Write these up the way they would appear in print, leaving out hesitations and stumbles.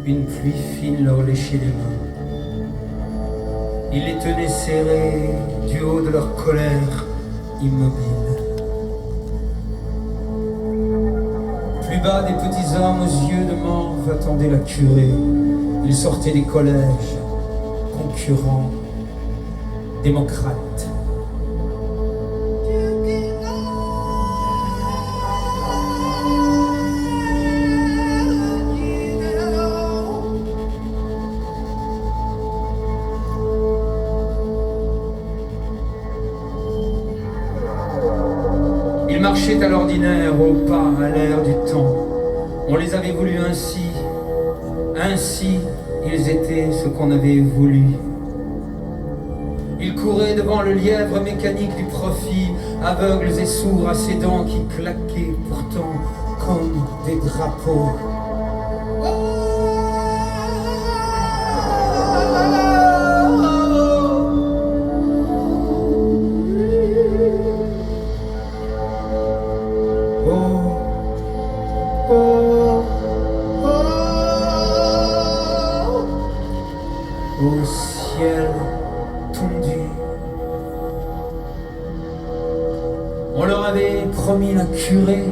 Une pluie fine leur léchait les mains. Ils les tenaient serrés du haut de leur colère, immobiles. Plus bas, des petits hommes aux yeux de morve attendaient la curée. Ils sortaient des collèges, concurrents, démocrates. Ils marchaient à l'ordinaire, au pas, à l'air du temps. On les avait voulus ainsi. Ainsi, ils étaient ce qu'on avait voulu. Ils couraient devant le lièvre mécanique du profit, aveugles et sourds à ses dents qui claquaient pourtant comme des drapeaux. Au ciel tondu. On leur avait promis la curée,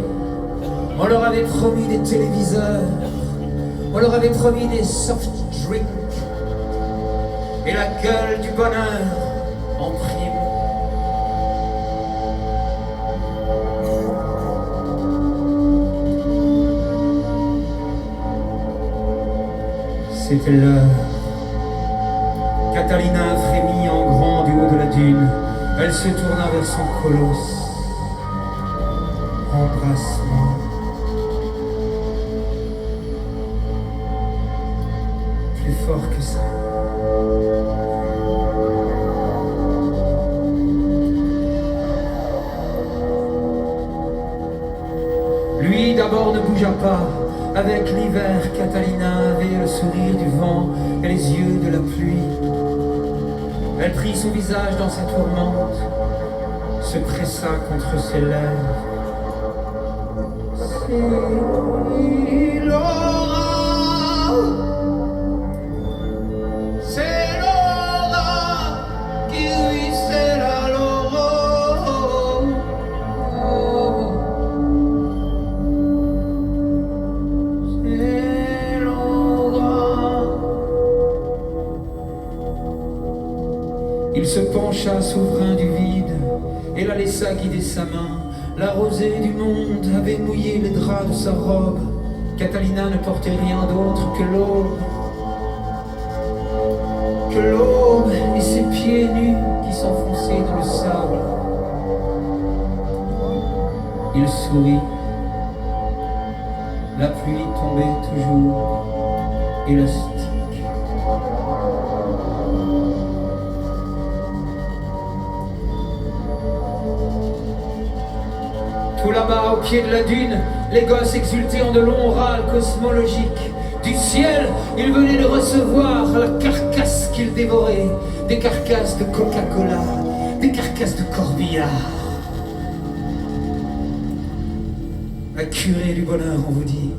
on leur avait promis des téléviseurs, on leur avait promis des soft drinks et la gueule du bonheur en prime. C'était l'heure. Catalina frémit en grand du haut de la dune. Elle se tourna vers son colosse. Embrassement. Plus fort que ça. Lui d'abord ne bougea pas. Avec l'hiver, Catalina avait le sourire du vent et les yeux de la pluie. Elle prit son visage dans sa tourmente, se pressa contre ses lèvres. C'est Laura qui ruisselle à l'eau. C'est Laura. Il se pencha souverain du vide et la laissa guider sa main. La rosée du monde avait mouillé les draps de sa robe. Catalina ne portait rien d'autre que l'aube. Que l'aube et ses pieds nus qui s'enfonçaient dans le sable. Il sourit. La pluie tombait toujours élastique. Tout là-bas, au pied de la dune, les gosses exultaient en de longs râles cosmologiques. Du ciel, ils venaient de recevoir la carcasse qu'ils dévoraient. Des carcasses de Coca-Cola, des carcasses de corbillard. La curée du bonheur, on vous dit.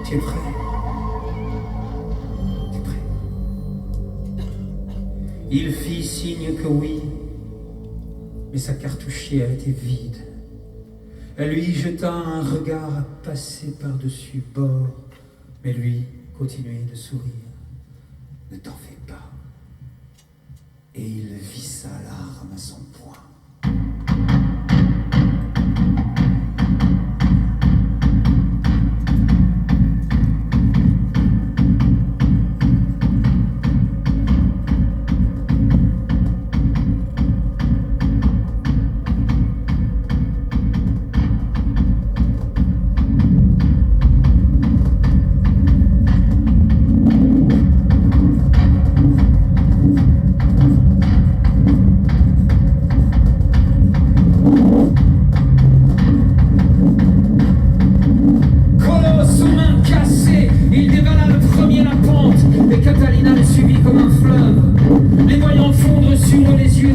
Tu es prêt? Il fit signe que oui, mais sa cartouchière était vide. Elle lui jeta un regard à passer par-dessus bord, mais lui continuait de sourire. Ne t'en fais pas. Et il vissa l'arme à son poing.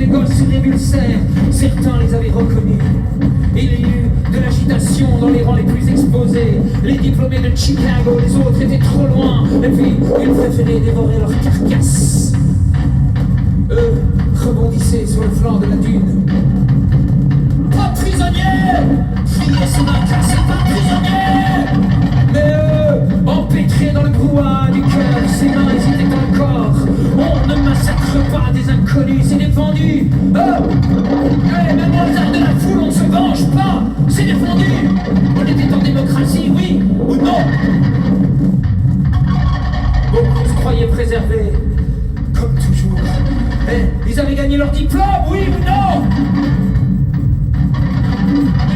gosses se révulsèrent, certains les avaient reconnus. Il y eut de l'agitation dans les rangs les plus exposés. Les diplômés de Chicago, les autres étaient trop loin, et puis ils préféraient dévorer leurs carcasses. Eux rebondissaient sur le flanc de la dune. Pas de prisonniers! Criait Seneca, c'est pas prisonniers! Mais eux, empêtrés dans le brouhaha du cœur, ses mains hésitaient encore. On ne massacre pas des inconnus, c'est défendu! Même au hasard de la foule, on ne se venge pas! C'est défendu! On était en démocratie, oui ou non? Beaucoup se croyaient préservés, comme toujours. Et ils avaient gagné leur diplôme, oui ou non?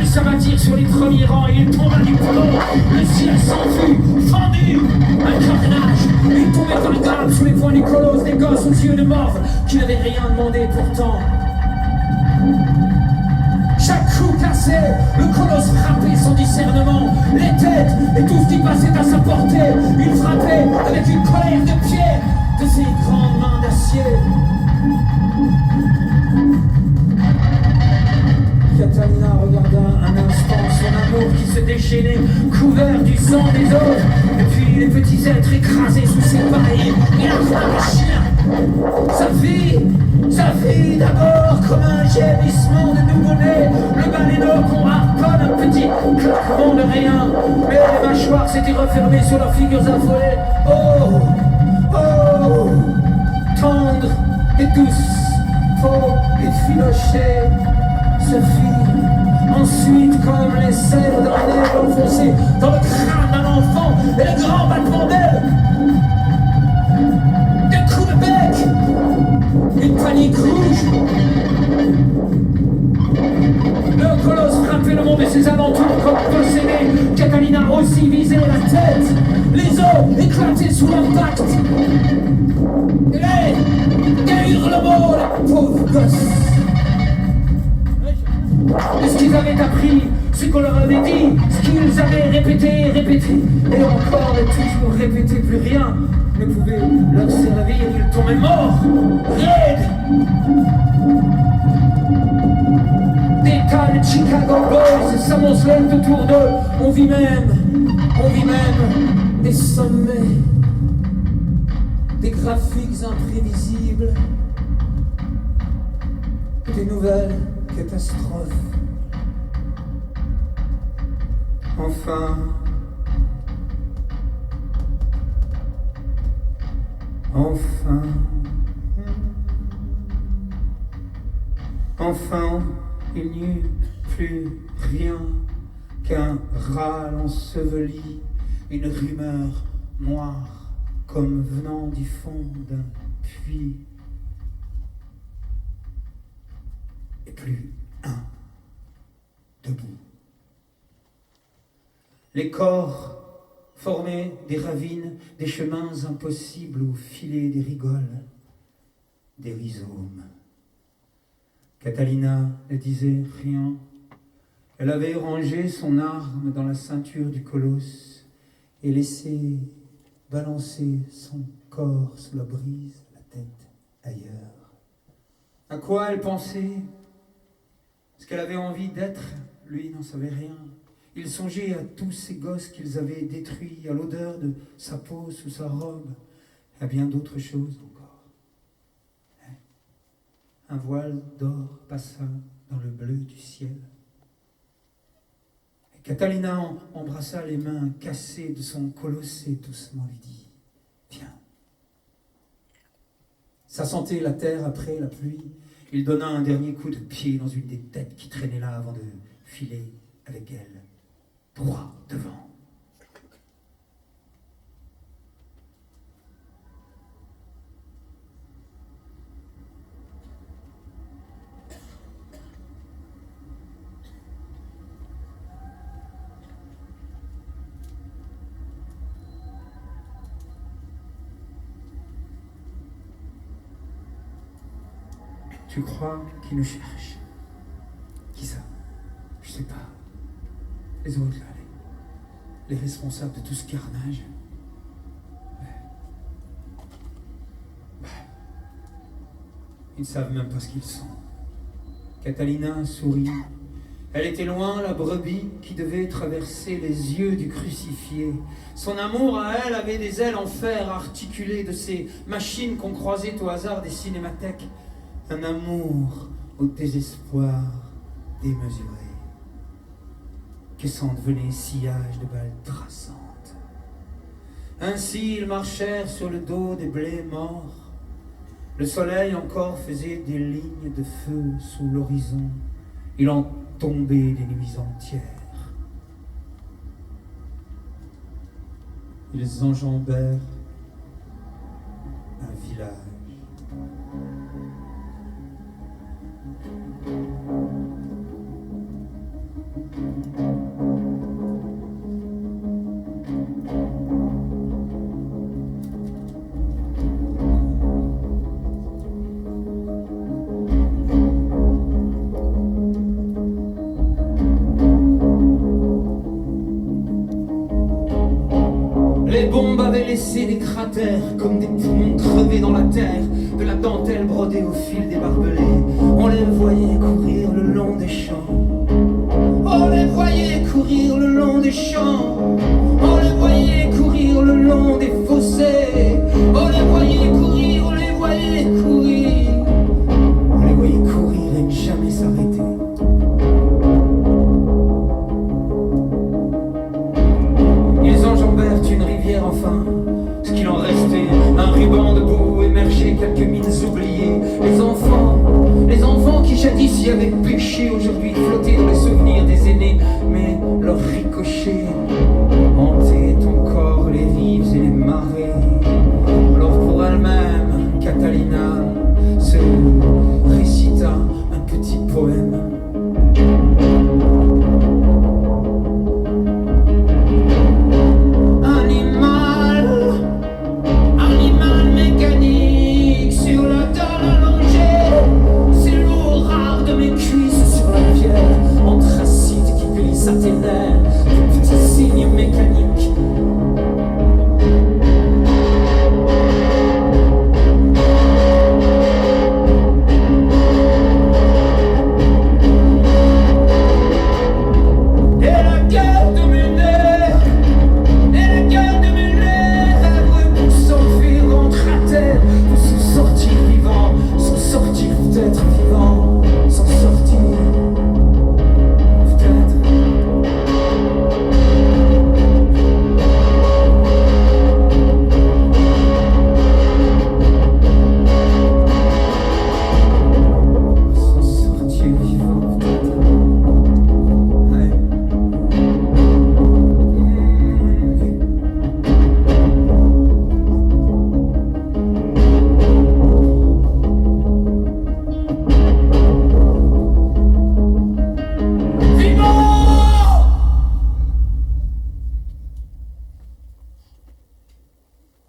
Ils s'abattirent sur les premiers rangs et ils tomba du plomb. Le ciel s'enfuit, fendu, un carnage. Ils tombaient par grappes sous les poings du colosse, des gosses aux yeux de mort qui n'avaient rien demandé pourtant. Chaque coup cassé, le colosse frappait sans discernement, les têtes et tout ce qui passait à sa portée. Il frappait avec une colère de pierre de ses grandes mains d'acier. Catalina regarda un instant son amour qui se déchaînait, couvert du sang des autres, et puis les petits êtres écrasés sous ses pailles, et un grand chien. Sa fille d'abord comme un gémissement de nouveau-né, le baleineau qu'on harponne, un petit claquement de rien, mais les mâchoires s'étaient refermées sur leurs figures affolées. Oh, oh, tendre et douce, faux et filochée. Se fit ensuite comme les sèves d'un nez enfoncées dans le crâne d'un enfant et le grand battement d'aile. Des coups de bec, une panique rouge. Le colosse frappait le monde et ses alentours comme possédé. Catalina aussi visait la tête, les os éclataient sous l'impact. Et des hurlements, les pauvres gosses. Ce qu'ils avaient appris, ce qu'on leur avait dit, ce qu'ils avaient répété, et encore et toujours répété, plus rien ne pouvait leur servir, ils tombaient morts, raides. Des tas de Chicago Boys s'amoncelèrent autour d'eux, on vit même des sommets, des graphiques imprévisibles, des nouvelles catastrophe. Enfin, il n'y eut plus rien qu'un râle enseveli, une rumeur noire comme venant du fond d'un puits. Et plus un debout. Les corps formaient des ravines, des chemins impossibles où filaient des rigoles, des rhizomes. Catalina ne disait rien. Elle avait rangé son arme dans la ceinture du colosse et laissé balancer son corps sous la brise, la tête ailleurs. À quoi elle pensait? Ce qu'elle avait envie d'être, lui n'en savait rien. Il songeait à tous ces gosses qu'ils avaient détruits, à l'odeur de sa peau sous sa robe, et à bien d'autres choses encore. Un voile d'or passa dans le bleu du ciel. Et Catalina embrassa les mains cassées de son colosse et doucement lui dit « Viens ». Ça sentait la terre après la pluie. Il donna un dernier coup de pied dans une des têtes qui traînait là avant de filer avec elle, droit devant. Tu crois qu'il nous cherche? Qui ça? Je sais pas. Les autres, là, les responsables de tout ce carnage. Ils ne savent même pas ce qu'ils sont. Catalina sourit. Elle était loin, la brebis qui devait traverser les yeux du crucifié. Son amour à elle avait des ailes en fer articulées de ces machines qu'on croisait au hasard des cinémathèques. Un amour au désespoir démesuré. Que s'en devenait sillage de balles traçantes. Ainsi ils marchèrent sur le dos des blés morts. Le soleil encore faisait des lignes de feu sous l'horizon. Il en tombait des nuits entières. Ils enjambèrent un village. Les bombes avaient laissé des cratères comme des poumons crevés dans la terre, de la dentelle brodée au fil des barbelés. On les voyait courir le long des champs. On les voyait courir le long des champs. On les voyait courir le long des fossés. On les voyait courir, on les voyait courir. On les voyait courir et ne jamais s'arrêter. Ils enjambèrent une rivière enfin, ce qu'il en restait, un ruban de boue émergeait, quelques mines oubliées. Les enfants qui jadis y avaient péché, aujourd'hui flottaient dans les souvenirs des aînés, mais leur ricochet hantait encore les rives et les marais. Alors pour elle-même, Catalina se récita un petit poème.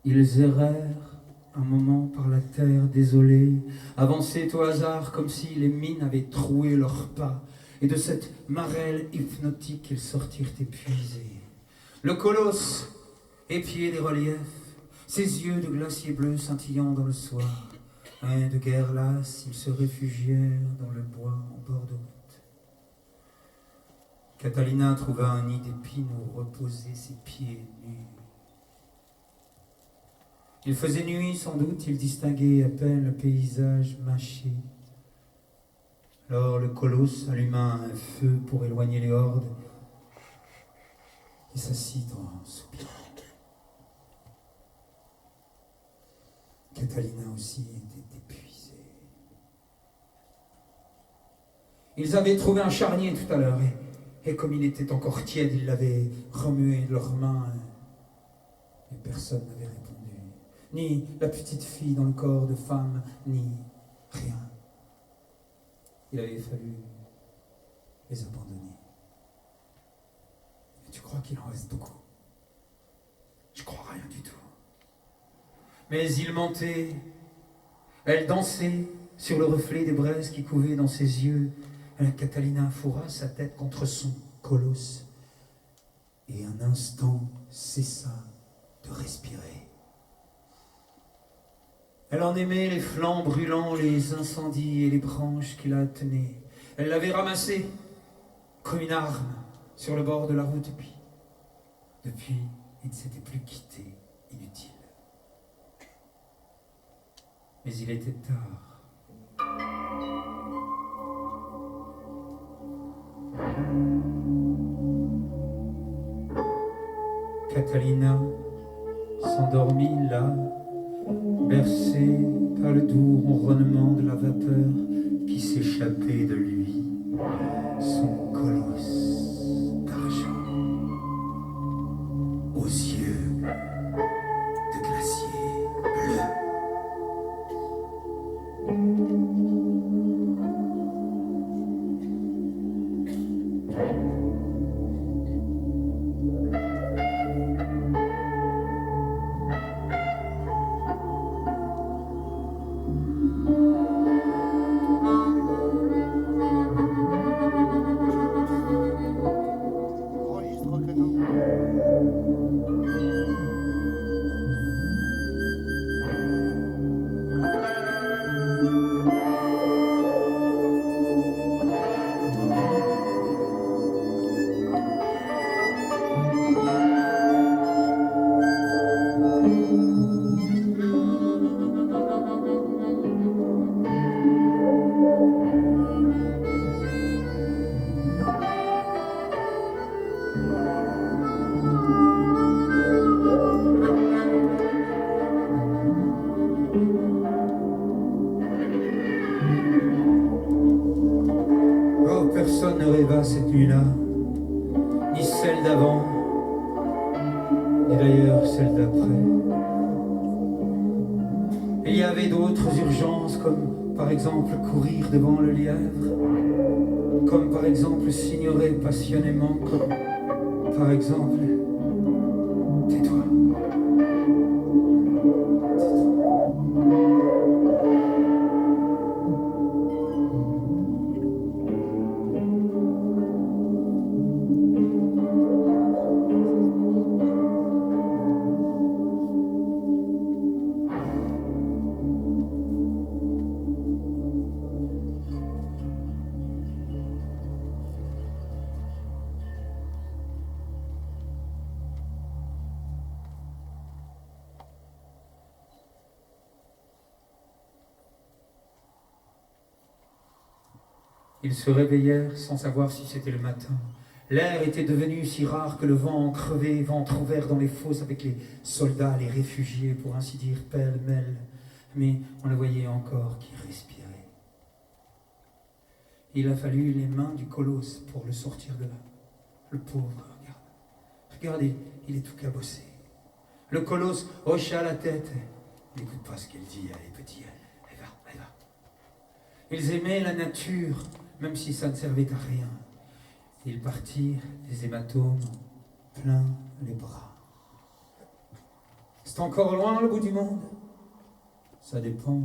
Ils errèrent un moment par la terre désolée, avançaient au hasard comme si les mines avaient troué leurs pas, et de cette marelle hypnotique ils sortirent épuisés. Le colosse épiait les reliefs, ses yeux de glacier bleu scintillant dans le soir. Et de guerre lasse, ils se réfugièrent dans le bois en bord de route. Catalina trouva un nid d'épines où reposaient ses pieds nus. Il faisait nuit, sans doute, il distinguait à peine le paysage mâché. Alors le colosse alluma un feu pour éloigner les hordes et s'assit en soupirant. Catalina aussi était épuisée. Ils avaient trouvé un charnier tout à l'heure et comme il était encore tiède, ils l'avaient remué de leurs mains et personne n'avait répondu. Ni la petite fille dans le corps de femme, ni rien. Il avait fallu les abandonner. Et tu crois qu'il en reste beaucoup? Je crois rien du tout. Mais il mentait. Elle dansait sur le reflet des braises qui couvaient dans ses yeux. La Catalina fourra sa tête contre son colosse et un instant cessa de respirer. Elle en aimait les flancs brûlants, les incendies et les branches qui la tenaient. Elle l'avait ramassé comme une arme sur le bord de la route. Depuis, il ne s'était plus quitté, inutile. Mais il était tard. Catalina s'endormit là, bercée par le doux ronronnement de la vapeur qui s'échappait de lui, son colosse d'argent, aux yeux de glacier bleu. Personne ne rêva cette nuit-là, ni celle d'avant, ni d'ailleurs celle d'après. Il y avait d'autres urgences, comme par exemple courir devant le lièvre, comme par exemple s'ignorer passionnément, comme par exemple tais-toi. Ils se réveillèrent sans savoir si c'était le matin. L'air était devenu si rare que le vent en crevait, ventre ouvert dans les fosses avec les soldats, les réfugiés, pour ainsi dire, pêle-mêle. Mais on le voyait encore qui respirait. Il a fallu les mains du colosse pour le sortir de là. Le pauvre, regarde. Regarde, il est tout cabossé. Le colosse hocha la tête. N'écoute pas ce qu'elle dit, allez petit, elle va. Ils aimaient la nature, même si ça ne servait à rien. Ils partirent, des hématomes plein les bras. C'est encore loin le bout du monde? Ça dépend.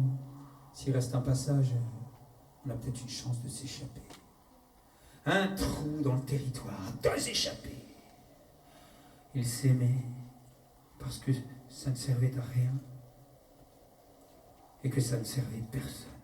S'il reste un passage, on a peut-être une chance de s'échapper. Un trou dans le territoire, 2 échappés. Ils s'aimaient parce que ça ne servait à rien et que ça ne servait personne.